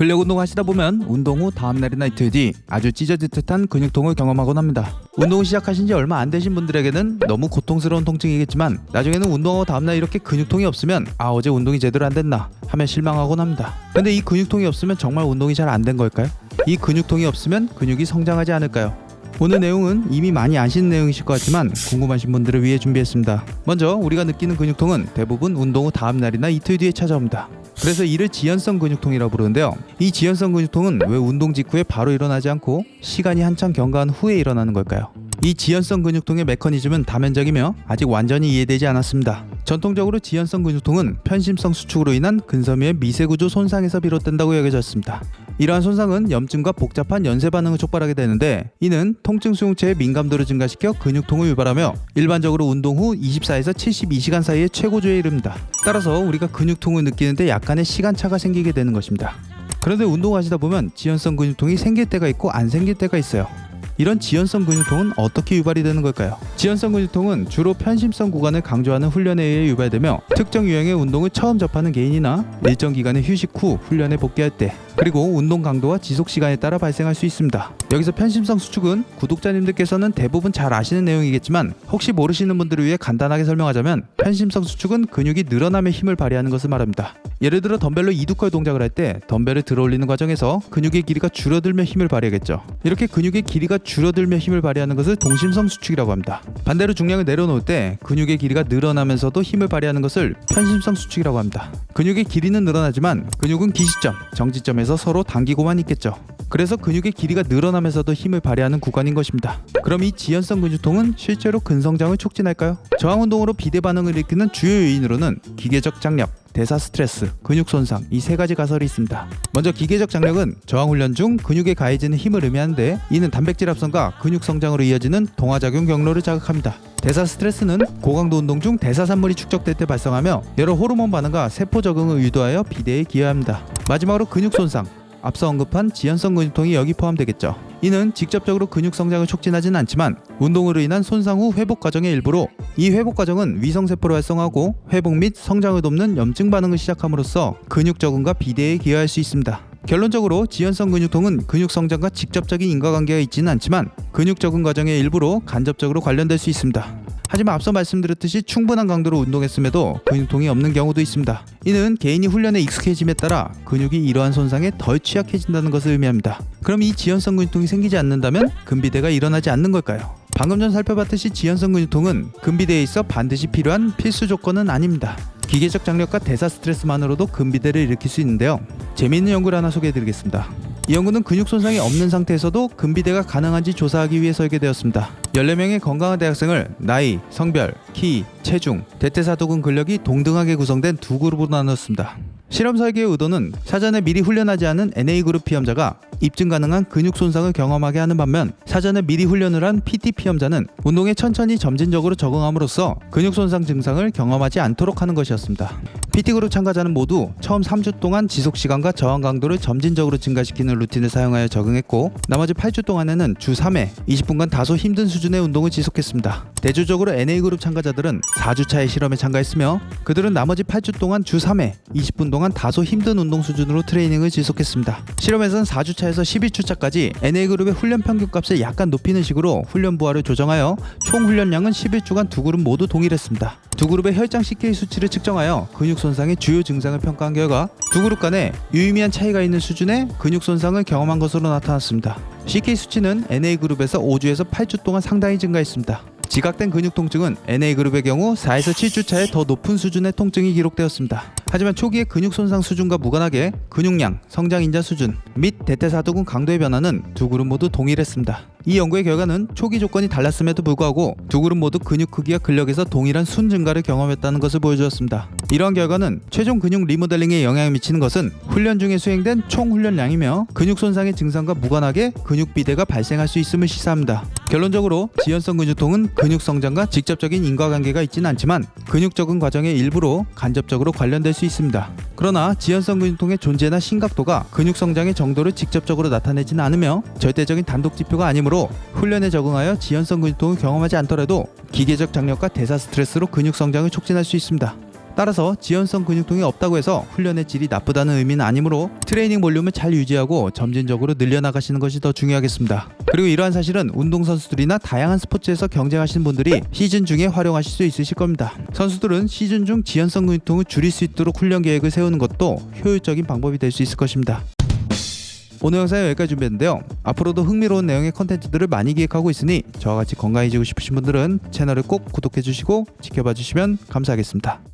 근력 운동 하시다 보면 운동 후 다음날이나 이틀 뒤 아주 찢어질 듯한 근육통을 경험하곤 합니다. 운동을 시작하신 지 얼마 안 되신 분들에게는 너무 고통스러운 통증이겠지만 나중에는 운동하고 다음날 이렇게 근육통이 없으면 어제 운동이 제대로 안 됐나 하며 실망하곤 합니다. 근데 이 근육통이 없으면 정말 운동이 잘 안 된 걸까요? 이 근육통이 없으면 근육이 성장하지 않을까요? 오늘 내용은 이미 많이 아시는 내용이실 것 같지만 궁금하신 분들을 위해 준비했습니다. 먼저 우리가 느끼는 근육통은 대부분 운동 후 다음날이나 이틀 뒤에 찾아옵니다. 그래서 이를 지연성 근육통이라고 부르는데요. 이 지연성 근육통은 왜 운동 직후에 바로 일어나지 않고 시간이 한참 경과한 후에 일어나는 걸까요? 이 지연성 근육통의 메커니즘은 다면적이며 아직 완전히 이해되지 않았습니다. 전통적으로 지연성 근육통은 편심성 수축으로 인한 근섬유의 미세구조 손상에서 비롯된다고 여겨졌습니다. 이러한 손상은 염증과 복잡한 연쇄 반응을 촉발하게 되는데 이는 통증 수용체의 민감도를 증가시켜 근육통을 유발하며 일반적으로 운동 후 24에서 72시간 사이에 최고조에 이릅니다. 따라서 우리가 근육통을 느끼는데 약간의 시간차가 생기게 되는 것입니다. 그런데 운동하시다 보면 지연성 근육통이 생길 때가 있고 안 생길 때가 있어요. 이런 지연성 근육통은 어떻게 유발이 되는 걸까요? 지연성 근육통은 주로 편심성 구간을 강조하는 훈련에 의해 유발되며 특정 유형의 운동을 처음 접하는 개인이나 일정 기간의 휴식 후 훈련에 복귀할 때 그리고 운동 강도와 지속 시간에 따라 발생할 수 있습니다. 여기서 편심성 수축은 구독자님들께서는 대부분 잘 아시는 내용이겠지만 혹시 모르시는 분들을 위해 간단하게 설명하자면 편심성 수축은 근육이 늘어나며 힘을 발휘하는 것을 말합니다. 예를 들어 덤벨로 이두컬 동작을 할 때 덤벨을 들어 올리는 과정에서 근육의 길이가 줄어들며 힘을 발휘하겠죠. 이렇게 근육의 길이가 줄어들며 힘을 발휘하는 것을 동심성 수축이라고 합니다. 반대로 중량을 내려놓을 때 근육의 길이가 늘어나면서도 힘을 발휘하는 것을 편심성 수축이라고 합니다. 근육의 길이는 늘어나지만 근육은 기시점, 정지점에서 서로 당기고만 있겠죠. 그래서 근육의 길이가 늘어나면서도 힘을 발휘하는 구간인 것입니다. 그럼 이 지연성 근육통은 실제로 근성장을 촉진할까요? 저항운동으로 비대 반응을 일으키는 주요 요인으로는 기계적 장력, 대사 스트레스, 근육 손상 이 세 가지 가설이 있습니다. 먼저 기계적 장력은 저항훈련 중 근육에 가해지는 힘을 의미하는데 이는 단백질 합성과 근육 성장으로 이어지는 동화작용 경로를 자극합니다. 대사 스트레스는 고강도 운동 중 대사산물이 축적될 때 발생하며 여러 호르몬 반응과 세포 적응을 유도하여 비대에 기여합니다. 마지막으로 근육 손상, 앞서 언급한 지연성 근육통이 여기 포함되겠죠. 이는 직접적으로 근육 성장을 촉진하지는 않지만 운동으로 인한 손상 후 회복 과정의 일부로 이 회복 과정은 위성세포를 활성화하고 회복 및 성장을 돕는 염증 반응을 시작함으로써 근육 적응과 비대에 기여할 수 있습니다. 결론적으로 지연성 근육통은 근육 성장과 직접적인 인과관계가 있지는 않지만 근육 적응 과정의 일부로 간접적으로 관련될 수 있습니다. 하지만 앞서 말씀드렸듯이 충분한 강도로 운동했음에도 근육통이 없는 경우도 있습니다. 이는 개인이 훈련에 익숙해짐에 따라 근육이 이러한 손상에 덜 취약해진다는 것을 의미합니다. 그럼 이 지연성 근육통이 생기지 않는다면 근비대가 일어나지 않는 걸까요? 방금 전 살펴봤듯이 지연성 근육통은 근비대에 있어 반드시 필요한 필수 조건은 아닙니다. 기계적 장력과 대사 스트레스만으로도 근비대를 일으킬 수 있는데요. 재미있는 연구를 하나 소개해드리겠습니다. 이 연구는 근육 손상이 없는 상태에서도 근비대가 가능한지 조사하기 위해 설계되었습니다. 14명의 건강한 대학생을 나이, 성별, 키, 체중, 대퇴사두근 근력이 동등하게 구성된 두 그룹으로 나눴습니다. 실험 설계의 의도는 사전에 미리 훈련하지 않은 NA그룹 피험자가 입증 가능한 근육 손상을 경험하게 하는 반면 사전에 미리 훈련을 한 PT 피험자는 운동에 천천히 점진적으로 적응함으로써 근육 손상 증상을 경험하지 않도록 하는 것이었습니다. PT그룹 참가자는 모두 처음 3주 동안 지속시간과 저항 강도를 점진적으로 증가시키는 루틴을 사용하여 적응했고 나머지 8주 동안에는 주 3회 20분간 다소 힘든 수준의 운동을 지속했습니다. 대조적으로 NA그룹 참가자들은 4주차의 실험에 참가했으며 그들은 나머지 8주 동안 주 3회 20분 동안 다소 힘든 운동 수준으로 트레이닝을 지속했습니다. 실험에서는 4주차에서 12주차까지 NA그룹의 훈련 평균값을 약간 높이는 식으로 훈련 부하를 조정하여 총 훈련량은 11주간 두 그룹 모두 동일했습니다. 두 그룹의 혈장 CK 수치를 측정하여 근육 손상의 주요 증상을 평가한 결과 두 그룹 간에 유의미한 차이가 있는 수준의 근육 손상을 경험한 것으로 나타났습니다. CK 수치는 NA그룹에서 5주에서 8주 동안 상당히 증가했습니다. 지각된 근육 통증은 NA그룹의 경우 4에서 7주차에 더 높은 수준의 통증이 기록되었습니다. 하지만 초기의 근육 손상 수준과 무관하게 근육량, 성장 인자 수준 및 대퇴사두근 강도의 변화는 두 그룹 모두 동일했습니다. 이 연구의 결과는 초기 조건이 달랐음에도 불구하고 두 그룹 모두 근육 크기와 근력에서 동일한 순 증가를 경험했다는 것을 보여주었습니다. 이러한 결과는 최종 근육 리모델링에 영향을 미치는 것은 훈련 중에 수행된 총 훈련량이며 근육 손상의 증상과 무관하게 근육 비대가 발생할 수 있음을 시사합니다. 결론적으로 지연성 근육통은 근육 성장과 직접적인 인과관계가 있지는 않지만 근육 적응 과정의 일부로 간접적으로 관련될 수 있습니다. 그러나 지연성 근육통의 존재나 심각도가 근육 성장의 정도를 직접적으로 나타내지는 않으며 절대적인 단독 지표가 아니므로 훈련에 적응하여 지연성 근육통을 경험하지 않더라도 기계적 장력과 대사 스트레스로 근육 성장을 촉진할 수 있습니다. 따라서 지연성 근육통이 없다고 해서 훈련의 질이 나쁘다는 의미는 아니므로 트레이닝 볼륨을 잘 유지하고 점진적으로 늘려나가시는 것이 더 중요하겠습니다. 그리고 이러한 사실은 운동선수들이나 다양한 스포츠에서 경쟁하시는 분들이 시즌 중에 활용하실 수 있으실 겁니다. 선수들은 시즌 중 지연성 근육통을 줄일 수 있도록 훈련 계획을 세우는 것도 효율적인 방법이 될 수 있을 것입니다. 오늘 영상은 여기까지 준비했는데요. 앞으로도 흥미로운 내용의 컨텐츠들을 많이 기획하고 있으니 저와 같이 건강해지고 싶으신 분들은 채널을 꼭 구독해주시고 지켜봐 주시면 감사하겠습니다.